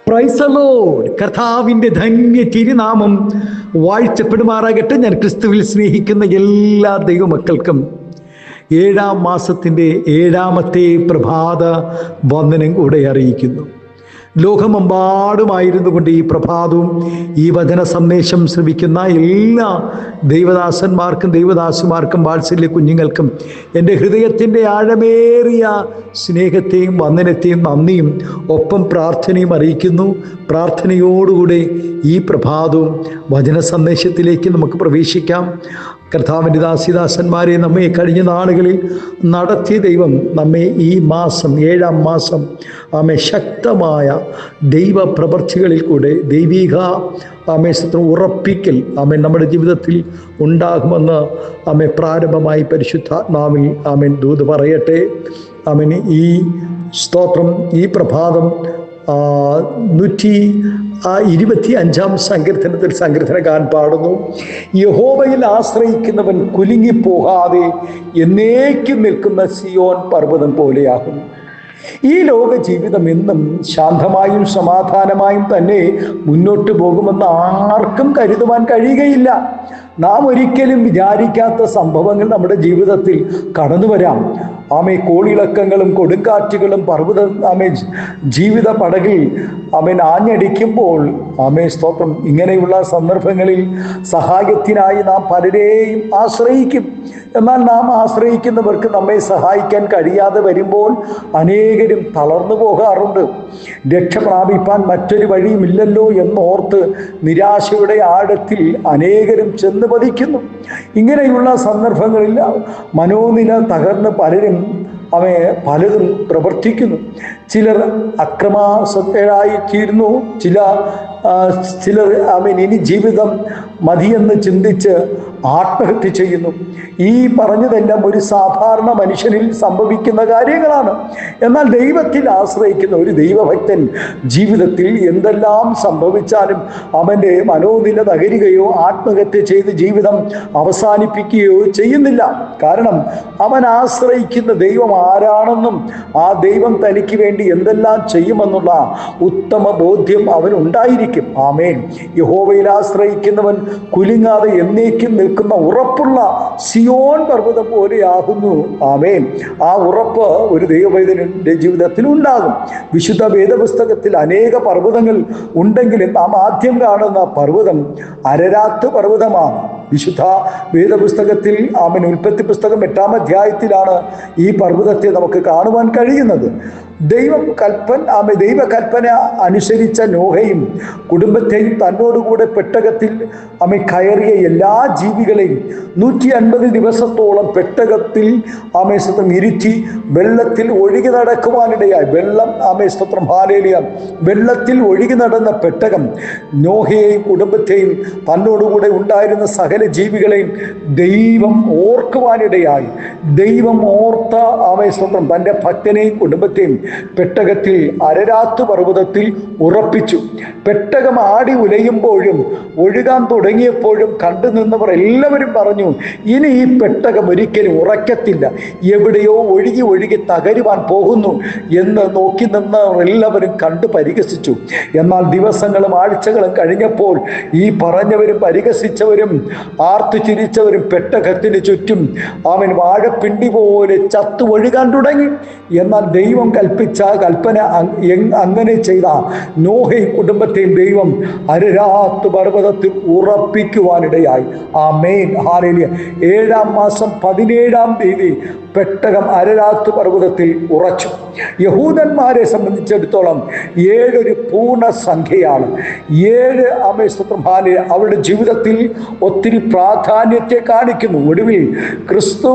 Praise the Lord. കർത്താവിൻ്റെ ധന്യ തിരുനാമം വാഴ്ചപ്പെടുമാറാകട്ടെ. ഞാൻ ക്രിസ്തുവിൽ സ്നേഹിക്കുന്ന എല്ലാ ദൈവമക്കൾക്കും 7-ാം മാസത്തിൻ്റെ 7-ാമത്തെ പ്രഭാത വന്ദനം കൂടെ അറിയിക്കുന്നു. ലോകമെമ്പാടുമായിരുന്നു കൊണ്ട് ഈ പ്രഭാതവും ഈ വചന സന്ദേശം ശ്രവിക്കുന്ന എല്ലാ ദൈവദാസന്മാർക്കും ദൈവദാസിമാർക്കും വാത്സല്യ കുഞ്ഞുങ്ങൾക്കും എൻ്റെ ഹൃദയത്തിൻ്റെ ആഴമേറിയ സ്നേഹത്തെയും വന്ദനത്തെയും നന്ദിയും ഒപ്പം പ്രാർത്ഥനയും അറിയിക്കുന്നു. പ്രാർത്ഥനയോടുകൂടെ ഈ പ്രഭാതവും വചന സന്ദേശത്തിലേക്ക് നമുക്ക് പ്രവേശിക്കാം. കർത്താവിൻ്റെ ദാസിദാസന്മാരെ നമ്മെ കഴിഞ്ഞ നാളുകളിൽ നടത്തിയ ദൈവം നമ്മെ ഈ മാസം 7-ാം മാസം ശക്തമായ ദൈവ പ്രവൃത്തികളിൽ കൂടെ ദൈവിക ഉറപ്പിക്കൽ നമ്മുടെ ജീവിതത്തിൽ ഉണ്ടാകുമെന്ന് പ്രാരംഭമായി പരിശുദ്ധാത്മാവിൽ ദൂത് പറയട്ടെ. ഈ സ്തോത്രം ഈ പ്രഭാതം 125-ാം സങ്കീർത്തനത്തിൽ സങ്കീർത്തനക്കാരൻ പാടുന്നു, യഹോവയിൽ ആശ്രയിക്കുന്നവൻ കുലുങ്ങിപ്പോകാതെ എന്നേക്കും നിൽക്കുന്ന സിയോൻ പർവ്വതം പോലെയാകുന്നു. ഈ ലോക ജീവിതം എന്നും ശാന്തമായും സമാധാനമായും തന്നെ മുന്നോട്ട് പോകുമെന്ന് ആർക്കും കരുതുവാൻ കഴിയുകയില്ല. നാം ഒരിക്കലും വിചാരിക്കാത്ത സംഭവങ്ങൾ നമ്മുടെ ജീവിതത്തിൽ കടന്നു വരാം. കോളിളക്കങ്ങളും കൊടുങ്കാറ്റുകളും പർവ്വതം ജീവിത പടകിൽ ആഞ്ഞടിക്കുമ്പോൾ സ്തോത്രം, ഇങ്ങനെയുള്ള സന്ദർഭങ്ങളിൽ സഹായത്തിനായി നാം പലരെയും ആശ്രയിക്കും. എന്നാൽ നാം ആശ്രയിക്കുന്നവർക്ക് നമ്മെ സഹായിക്കാൻ കഴിയാതെ വരുമ്പോൾ അനേകരും തളർന്നു പോകാറുണ്ട്. രക്ഷ പ്രാപിപ്പാൻ മറ്റൊരു വഴിയുമില്ലല്ലോ എന്നോർത്ത് നിരാശയുടെ ആഴത്തിൽ അനേകരും ചെന്ന് പതിക്കുന്നു. ഇങ്ങനെയുള്ള സന്ദർഭങ്ങളിൽ മനോനില തകർന്ന് പലതും പ്രവർത്തിക്കുന്നു. ചിലർ അക്രമാസക്തരായി തീരുന്നു. ചിലർ ഇനി ജീവിതം മതിയെന്ന് ചിന്തിച്ച് ആത്മഹത്യ ചെയ്യുന്നു. ഈ പറഞ്ഞതെല്ലാം ഒരു സാധാരണ മനുഷ്യനിൽ സംഭവിക്കുന്ന കാര്യങ്ങളാണ്. എന്നാൽ ദൈവത്തിൽ ആശ്രയിക്കുന്ന ഒരു ദൈവഭക്തൻ ജീവിതത്തിൽ എന്തെല്ലാം സംഭവിച്ചാലും അവൻ്റെ മനോനില തകരുകയോ ആത്മഹത്യ ചെയ്ത് ജീവിതം അവസാനിപ്പിക്കുകയോ ചെയ്യുന്നില്ല. കാരണം അവൻ ആശ്രയിക്കുന്ന ദൈവം ആരാണെന്നും ആ ദൈവം തനിക്ക് വേണ്ടി എന്തെല്ലാം ചെയ്യുമെന്നുള്ള ഉത്തമ ബോധ്യം അവനുണ്ടായിരിക്കും. ആമേൻ. യഹോവയിൽ ആശ്രയിക്കുന്നവൻ കുലുങ്ങാതെ എന്നേക്കും നിൽക്കുന്ന ഉറപ്പുള്ള സിയോൻ പർവ്വതം പോലെയാകുന്നു. ആമേൻ. ആ ഉറപ്പ് ഒരു ദൈവവൈദ്യന്റെ ജീവിതത്തിൽ ഉണ്ടാകും. വിശുദ്ധ വേദപുസ്തകത്തിൽ അനേക പർവ്വതങ്ങൾ ഉണ്ടെങ്കിലും നാം ആദ്യം കാണുന്ന പർവ്വതം അരരാത്ത് പർവ്വതമാണ്. വിശുദ്ധ വേദപുസ്തകത്തിൽ ഉൽപ്പത്തി പുസ്തകം 8-ാം അധ്യായത്തിലാണ് ഈ പർവ്വതത്തെ നമുക്ക് കാണുവാൻ കഴിയുന്നത്. ദൈവകൽപ്പന അനുസരിച്ച നോഹയും കുടുംബത്തെയും തന്നോടുകൂടെ പെട്ടകത്തിൽ കയറിയ എല്ലാ ജീവികളെയും 150 ദിവസത്തോളം പെട്ടകത്തിൽ ഇരുത്തി വെള്ളത്തിൽ ഒഴുകി നടക്കുവാനിടയായി. വെള്ളത്തിൽ ഒഴുകി നടന്ന പെട്ടകം നോഹയെയും കുടുംബത്തെയും തന്നോടുകൂടെ ഉണ്ടായിരുന്ന സകല ജീവികളെയും ദൈവം ഓർക്കുവാനിടയായി. ദൈവം ഓർത്ത തൻ്റെ ഭക്തനെയും കുടുംബത്തെയും പെട്ടകത്തിൽ അരരാത്ത് പർവ്വതത്തിൽ ഉറപ്പിച്ചു. പെട്ടകം ആടി ഉലയുമ്പോഴും ഒഴുകാൻ തുടങ്ങിയപ്പോഴും കണ്ടു നിന്നവർ എല്ലാവരും പറഞ്ഞു, ഇനി ഈ പെട്ടകം ഒരിക്കലും ഉറക്കത്തില്ല, എവിടെയോ ഒഴുകി ഒഴുകി തകരുവാൻ പോകുന്നു എന്ന് നോക്കി നിന്നവർ എല്ലാവരും കണ്ടു പരിഹസിച്ചു. എന്നാൽ ദിവസങ്ങളും ആഴ്ചകളും കഴിഞ്ഞപ്പോൾ ഈ പറഞ്ഞവരും പരിഹസിച്ചവരും ആർത്തു ചിരിച്ചവരും പെട്ടകത്തിന് ചുറ്റും വാഴപ്പിണ്ടി പോലെ ചത്തു ഒഴുകാൻ തുടങ്ങി. എന്നാൽ ദൈവം കൽപ്പിച്ച കൽപ്പന അങ്ങനെ ചെയ്ത നോഹയും കുടുംബത്തെയും ദൈവം അരരാത്ത് പർവ്വതത്തിൽ ഉറപ്പിക്കുവാനിടയായി. ആമേൻ. ഹല്ലേലൂയ. 7-ാം മാസം 17-ാം തീയതി പെട്ടകം അരരാത്ത് പർവ്വതത്തിൽ ഉറച്ചു. യഹൂദന്മാരെ സംബന്ധിച്ചിടത്തോളം 7 ഒരു പൂർണ്ണ സംഖ്യയാണ്. 7 അവരുടെ ജീവിതത്തിൽ ഒത്തിരി പ്രാധാന്യത്തെ കാണിക്കുന്നു. ഒടുവിൽ ക്രിസ്തു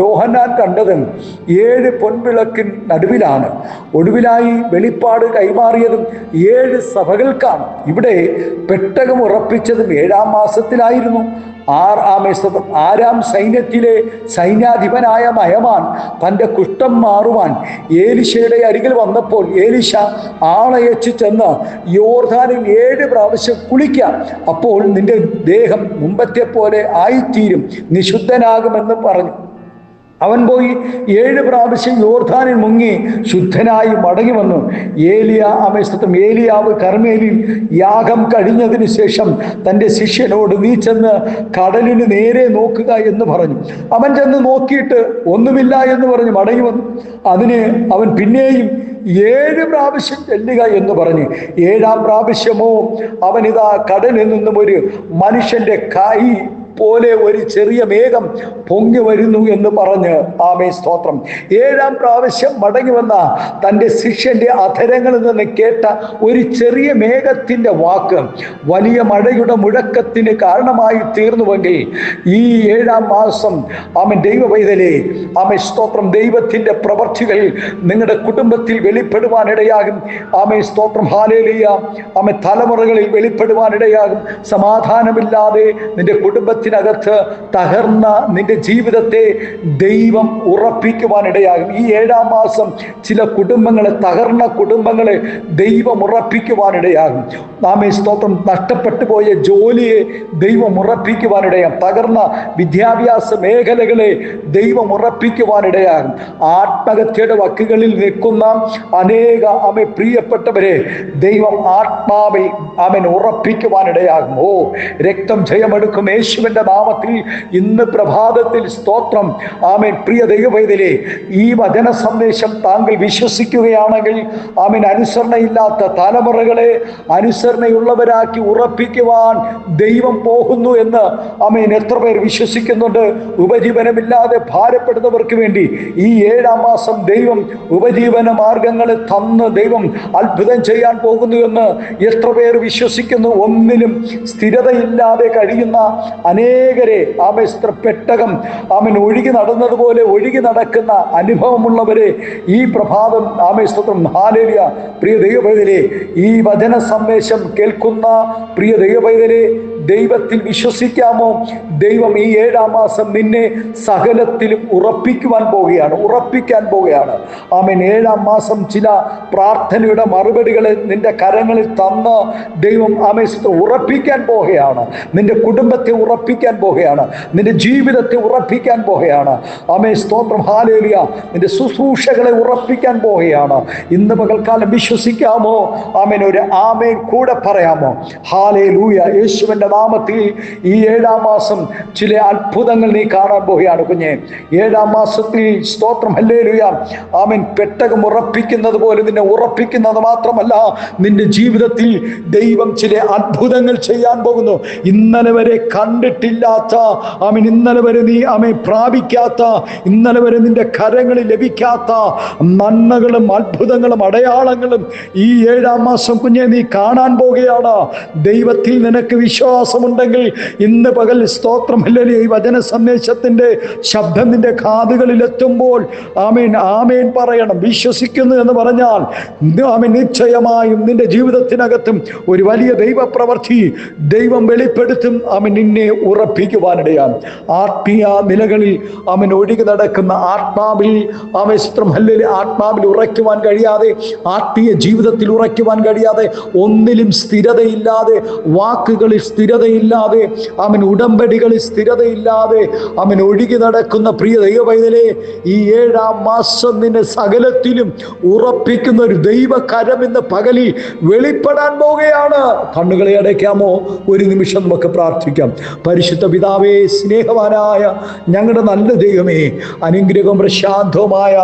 യോഹന്നാൻ കണ്ടത് 7 പൊൻവിളക്കിൻ നടുവിലാണ്. ഒടുവിലായി വെളിപ്പാട് കൈമാറിയതും 7 സഭകൾക്കാണ്. ഇവിടെ പെട്ടകം ഉറപ്പിച്ചതും 7-ാം മാസത്തിലായിരുന്നു. 6-ാം സൈന്യത്തിലെ സൈന്യാധിപനായ നയമാൻ തൻ്റെ കുഷ്ഠം മാറുവാൻ ഏലിശയുടെ അരികിൽ വന്നപ്പോൾ ഏലിശ ആളയച്ചു ചെന്ന് യോർദാനിൽ 7 പ്രാവശ്യം കുളിക്കാം, അപ്പോൾ നിന്റെ ദേഹം മുമ്പത്തെ പോലെ ആയിത്തീരും, നിശുദ്ധനാകുമെന്ന് പറഞ്ഞു. അവൻ പോയി 7 പ്രാവശ്യം യോർദാനിൽ മുങ്ങി ശുദ്ധനായി മടങ്ങി വന്നു. ഏലിയാവ് കർമ്മേലിൽ യാഗം കഴിഞ്ഞതിന് ശേഷം തൻ്റെ ശിഷ്യനോട്, നീ ചെന്ന് കടലിന് നേരെ നോക്കുക എന്ന് പറഞ്ഞു. അവൻ ചെന്ന് നോക്കിയിട്ട് ഒന്നുമില്ല എന്ന് പറഞ്ഞ് മടങ്ങി വന്നു. അതിന് അവൻ പിന്നെയും 7 പ്രാവശ്യം ചെല്ലുക എന്ന് പറഞ്ഞ് 7-ാം പ്രാവശ്യമോ അവനിതാ കടലിൽ നിന്നും ഒരു മനുഷ്യന്റെ കൈ പോലെ ഒരു ചെറിയ മേഘം പൊങ്ങി വരുന്നു എന്ന് പറഞ്ഞ് ആമേൻ സ്തോത്രം. 7-ാം പ്രാവശ്യം മടങ്ങി വന്ന തൻ്റെ ശിഷ്യന്റെ അധരങ്ങളിൽ നിന്ന് കേട്ട ഒരു ചെറിയ മേഘത്തിന്റെ വാക്ക് വലിയ മഴയുടെ മുഴക്കത്തിന് കാരണമായി തീർന്നുവെങ്കിൽ ഈ 7-ാം മാസം ആമേൻ ദൈവ പൈതലേ, ആമേൻ സ്തോത്രം, ദൈവത്തിന്റെ പ്രവൃത്തികൾ നിങ്ങളുടെ കുടുംബത്തിൽ വെളിപ്പെടുവാനിടയാകും. ആമേൻ സ്തോത്രം, ഹല്ലേലൂയ. ആമേൻ തലമുറകളിൽ വെളിപ്പെടുവാനിടയാകും. സമാധാനമില്ലാതെ നിന്റെ കുടുംബത്തിനകത്ത് തകർന്ന നിന്റെ ജീവിതത്തെ ദൈവം ഉറപ്പിക്കുവാനിടയാകും. ഈ 7-ാം മാസം ചില കുടുംബങ്ങളെ, തകർന്ന കുടുംബങ്ങളെ ദൈവം ഉറപ്പിക്കുവാനിടയാകും. ആമേൻ സ്തോത്രം, നഷ്ടപ്പെട്ടു പോയ ജോലിയെ ദൈവം ഉറപ്പിക്കുവാനിടയാകും. തകർന്ന വിദ്യാഭ്യാസ മേഖലകളെ ദൈവം ഉറപ്പിക്കുവാനിടയാകും. ആത്മഹത്യയുടെ വക്കുകളിൽ നിൽക്കുന്ന അനേക പ്രിയപ്പെട്ടവരെ ദൈവം ആത്മാവിൽ ഉറപ്പിക്കുവാനിടയാകും. രക്തം ജയമെടുക്കും യേശുവിന്റെ നാമത്തിൽ ഇന്ന് പ്രഭാതത്തിൽ സ്തോത്രം. ആമേൻ. പ്രിയ ദൈവപൈതലേ, ഈ വചന സന്ദേശം താങ്കൾ വിശ്വസിക്കുകയാണെങ്കിൽ ആമേൻ, അനുസരണയില്ലാത്ത തലമുറകളെ അനുസരണയുള്ളവരാക്കി ഉറപ്പിക്കുവാൻ ദൈവം പോകുന്നു എന്ന് ആമേൻ എത്ര പേർ വിശ്വസിക്കുന്നുണ്ട്? ഉപജീവനമില്ലാതെ ഭാരപ്പെടുന്നവർക്ക് വേണ്ടി ഈ 7-ാം മാസം ദൈവം ഉപജീവന മാർഗങ്ങളെ തന്ന് ദൈവം അത്ഭുതം ചെയ്യാൻ പോകുന്നു എന്ന് എത്ര പേർ വിശ്വസിക്കുന്നു? ഒന്നിലും സ്ഥിരതയില്ലാതെ കഴിയുന്ന അനേകരെ പെട്ടകം ഒഴുകി നടന്നതുപോലെ ഒഴുകി നടക്കുന്ന അനുഭവമുള്ളവരെ ഈ പ്രഭാതം സ്തോത്രം, ഹല്ലേലൂയ. പ്രിയ ദൈവപൈതലേ, ഈ വചന സന്ദേശം കേൾക്കുന്ന പ്രിയ ദൈവപൈതലേ, ദൈവത്തിൽ വിശ്വസിക്കാമോ? ദൈവം ഈ 7-ാം മാസം നിന്നെ സകലത്തിലും ഉറപ്പിക്കാൻ പോവുകയാണ്. ആമേൻ. 7-ാം മാസം ചില പ്രാർത്ഥനയുടെ മറുപടികളെ നിന്റെ കരങ്ങളിൽ തന്ന് ദൈവം ഉറപ്പിക്കാൻ പോവുകയാണ്. നിന്റെ കുടുംബത്തെ ഉറപ്പിക്കാൻ പോവുകയാണ്. നിന്റെ ജീവിതത്തെ ഉറപ്പിക്കാൻ പോവുകയാണ്. ആമേൻ സ്തോത്രം, ഹല്ലേലൂയ. നിന്റെ ശുശ്രൂഷകളെ ഉറപ്പിക്കാൻ പോവുകയാണ്. ഇന്ന് പകൽക്കാലം വിശ്വസിക്കാമോ? ആമേൻ. ഒരു ആമേൻ കൂടെ പറയാമോ? ഹല്ലേലൂയ. യേശുവിന്റെ നാമത്തിൽ ഈ 7-ാം മാസം ചില അത്ഭുതങ്ങൾ നീ കാണാൻ പോവുകയാണ് കുഞ്ഞെ. 7-ാം മാസത്തിൽ സ്തോത്രം, ഹല്ലേലൂയ. ആമേൻ. പെട്ടകം ഉറപ്പിക്കുന്നത് പോലെ നിന്നെ ഉറപ്പിക്കുന്നത് മാത്രമല്ല, നിന്റെ ജീവിതത്തിൽ ദൈവം ചില അത്ഭുതങ്ങൾ ചെയ്യാൻ പോകുന്നു. ഇന്നലെ വരെ കണ്ടിട്ടില്ലാത്ത ഇന്നലെ വരെ നീ പ്രാപിക്കാത്ത, ഇന്നലെ വരെ നിന്റെ കരങ്ങളിൽ ലഭിക്കാത്ത നന്മകളും അത്ഭുതങ്ങളും അടയാളങ്ങളും ഈ 7-ാം മാസം കുഞ്ഞെ നീ കാണാൻ പോകുകയാണ്. ദൈവത്തിൽ നിനക്ക് വിശ്വാസമുണ്ടെങ്കിൽ ഇന്ന് പകൽ സ്തോത്രം, ഹല്ലേലൂയ, ഈ വചന സന്ദേശത്തിന്റെ ശബ്ദം നിന്റെ കാതുകളിൽ എത്തുമ്പോൾ ആമേൻ ആമേൻ പറയണം. വിശ്വസിക്കുന്നു എന്ന് പറഞ്ഞാൽ ആമേൻ നിശ്ചയമായും നിന്റെ ജീവിതത്തിനകത്തും ഒരു വലിയ ദൈവപ്രവൃത്തി ദൈവം വെളിപ്പെടുത്തും. ആമേൻ നിന്നെ ഉറപ്പിക്കുവാനിടയാണ്. ആത്മീയ നിലകളിൽ ആമേൻ ഒഴുകി നടക്കുന്ന ആത്മാവിൽ ആത്മാവിൽ ഉറയ്ക്കുവാൻ കഴിയാതെ, ആത്മീയ ജീവിതത്തിൽ ഉറയ്ക്കുവാൻ കഴിയാതെ, ഒന്നിലും സ്ഥിരതയില്ലാതെ, വാക്കുകളിൽ സ്ഥിരതയില്ലാതെ, ഉടമ്പടികളിൽ സ്ഥിരതയില്ലാതെ ഒഴുകി നടക്കുന്ന പ്രിയ ദൈവപൈതലേ, ഈ 7-ാം മാസം നിന്നെ സകലത്തിലും ഉറപ്പിക്കുന്ന ഒരു ദൈവകരം ഇന്ന് പകലിൽ വെളിപ്പെടാൻ പോവുകയാണ്. കണ്ണുകളെ അടയ്ക്കാമോ? ഒരു നിമിഷം നമുക്ക് പ്രാർത്ഥിക്കാം. പരിശുദ്ധ പിതാവേ, സ്നേഹവാനായ ഞങ്ങളുടെ നല്ല ദൈവമേ, അനുഗ്രഹവും പ്രശാന്തവുമായ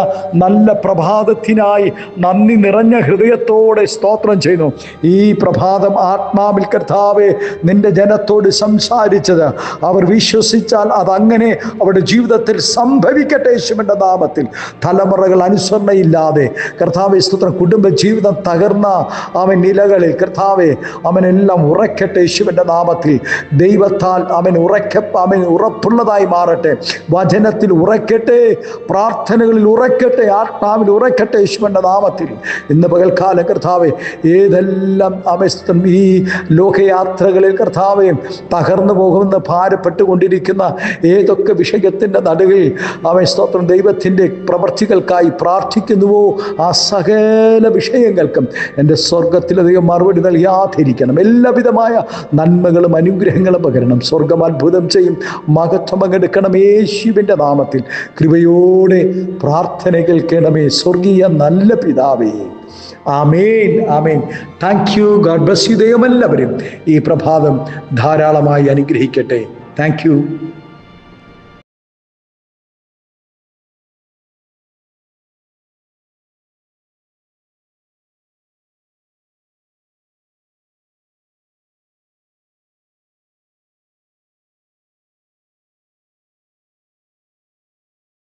നല്ല പ്രഭാതത്തിനായി നന്ദി നിറഞ്ഞ ഹൃദയത്തോടെ സ്തോത്രം ചെയ്യുന്നു. ഈ പ്രഭാതം ആത്മാവിൽ കർത്താവേ നിന്റെ ജനത്തോട് സംസാരിച്ചത് അവർ വിശ്വസിച്ചാൽ അതങ്ങനെ അവരുടെ ജീവിതത്തിൽ സംഭവിക്കട്ടെ. യേശുവിന്റെ നാമത്തിൽ തലമുറകൾ അനുസരണയില്ലാതെ കർത്താവേ സ്തോത്രം, കുടുംബ ജീവിതം തകർന്ന നിലകളിൽ കർത്താവേ അവനെല്ലാം ഉറക്കട്ടെ. യേശുവിന്റെ നാമത്തിൽ ദൈവത്താൽ ഉറപ്പുള്ളതായി മാറട്ടെ. വചനത്തിൽ ഉറക്കട്ടെ, പ്രാർത്ഥനകളിൽ ഉറക്കട്ടെ, ആത്മാവിൽ ഉറക്കട്ടെ. യേശുവിന്റെ നാമത്തിൽ ഇന്ന് പകൽക്കാലം കർത്താവേ ഏതെല്ലാം ഈ ലോകയാത്രകളിൽ കർത്താവ് കർത്താവെ തകർന്നു പോകുമെന്ന് ഭാരപ്പെട്ടുകൊണ്ടിരിക്കുന്ന ഏതൊക്കെ വിഷയത്തിൻ്റെ നടുവിൽ അവൻ സ്തോത്രം ദൈവത്തിൻ്റെ പ്രവർത്തികൾക്കായി പ്രാർത്ഥിക്കുന്നുവോ ആ സകല വിഷയങ്ങൾക്കും എൻ്റെ സ്വർഗത്തിലെ ദൈവം മറുപടി നൽകാതിരിക്കണം. എല്ലാവിധമായ നന്മകളും അനുഗ്രഹങ്ങളും പകരണം. സ്വർഗം അത്ഭുതം ചെയ്യും, മഹത്വം പങ്കെടുക്കണം. യേശുവിൻ്റെ നാമത്തിൽ കൃപയോടെ പ്രാർത്ഥന കേൾക്കണമേ സ്വർഗീയ നല്ല പിതാവേ. Amen, amen. Thank you. God bless you. ദൈവം എല്ലാവരും ഈ പ്രഭാതം ധാരാളമായി അനുഗ്രഹിക്കട്ടെ. Thank U.